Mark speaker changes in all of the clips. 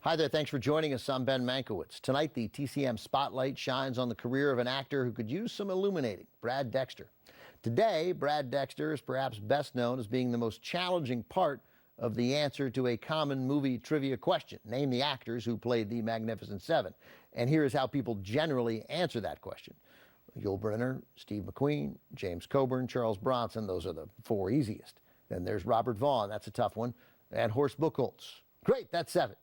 Speaker 1: Hi there, thanks for joining us. I'm Ben Mankiewicz. Tonight, the TCM spotlight shines on the career of an actor who could use some illuminating, Brad Dexter. Today, Brad Dexter is perhaps best known as being the most challenging part of the answer to a common movie trivia question. Name the actors who played the Magnificent Seven. And here is how people generally answer that question. Yul Brynner, Steve McQueen, James Coburn, Charles Bronson, those are the four easiest. Then there's Robert Vaughn, that's a tough one, and Horst Buchholz. Great, that's seven.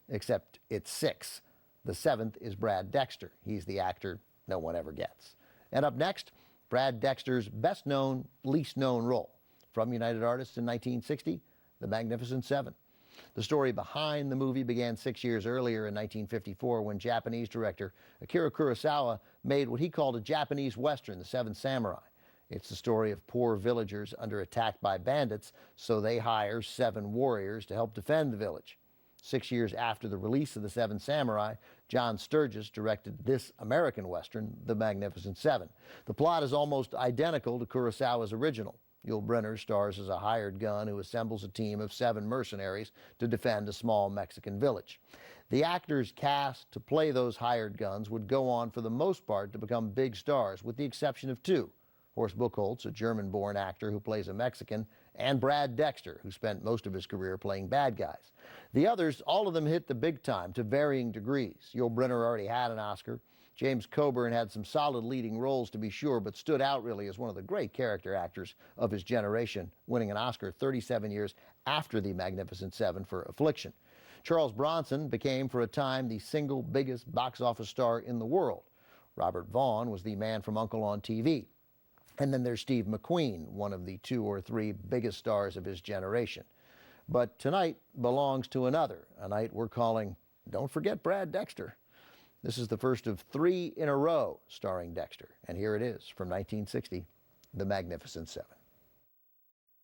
Speaker 1: Except it's six. The seventh is Brad Dexter. He's the actor no one ever gets. And up next, Brad Dexter's best known, least known role. From United Artists in 1960, The Magnificent Seven. The story behind the movie began 6 years earlier in 1954 when Japanese director Akira Kurosawa made what he called a Japanese Western, The Seven Samurai. It's the story of poor villagers under attack by bandits, so they hire seven warriors to help defend the village. 6 years after the release of The Seven Samurai, John Sturges directed this American Western, The Magnificent Seven. The plot is almost identical to Kurosawa's original. Yul Brynner stars as a hired gun who assembles a team of seven mercenaries to defend a small Mexican village. The actors cast to play those hired guns would go on for the most part to become big stars, with the exception of two. Horst Buchholz, a German-born actor who plays a Mexican, and Brad Dexter, who spent most of his career playing bad guys. The others, all of them hit the big time to varying degrees. Yul Brynner already had an Oscar. James Coburn had some solid leading roles, to be sure, but stood out really as one of the great character actors of his generation, winning an Oscar 37 years after The Magnificent Seven for Affliction. Charles Bronson became, for a time, the single biggest box office star in the world. Robert Vaughn was the man from Uncle on TV. And then there's Steve McQueen, one of the two or three biggest stars of his generation. But tonight belongs to another, a night we're calling Don't Forget Brad Dexter. This is the first of three in a row starring Dexter. And here it is from 1960, The Magnificent Seven.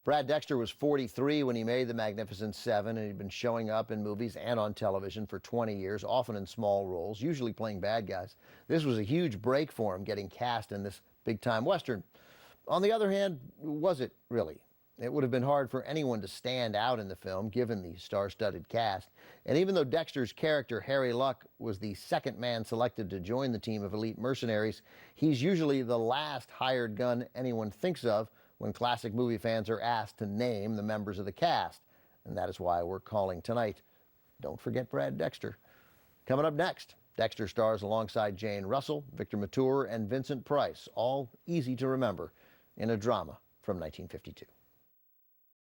Speaker 1: Brad Dexter was 43 when he made The Magnificent Seven, and he'd been showing up in movies and on television for 20 years, often in small roles, usually playing bad guys. This was a huge break for him, getting cast in this big-time Western. On the other hand, was it really? It would have been hard for anyone to stand out in the film, given the star-studded cast. And even though Dexter's character, Harry Luck, was the second man selected to join the team of elite mercenaries, he's usually the last hired gun anyone thinks of when classic movie fans are asked to name the members of the cast. And that is why we're calling tonight Don't Forget Brad Dexter. Coming up next, Dexter stars alongside Jane Russell, Victor Mature, and Vincent Price, all easy to remember in a drama from 1952.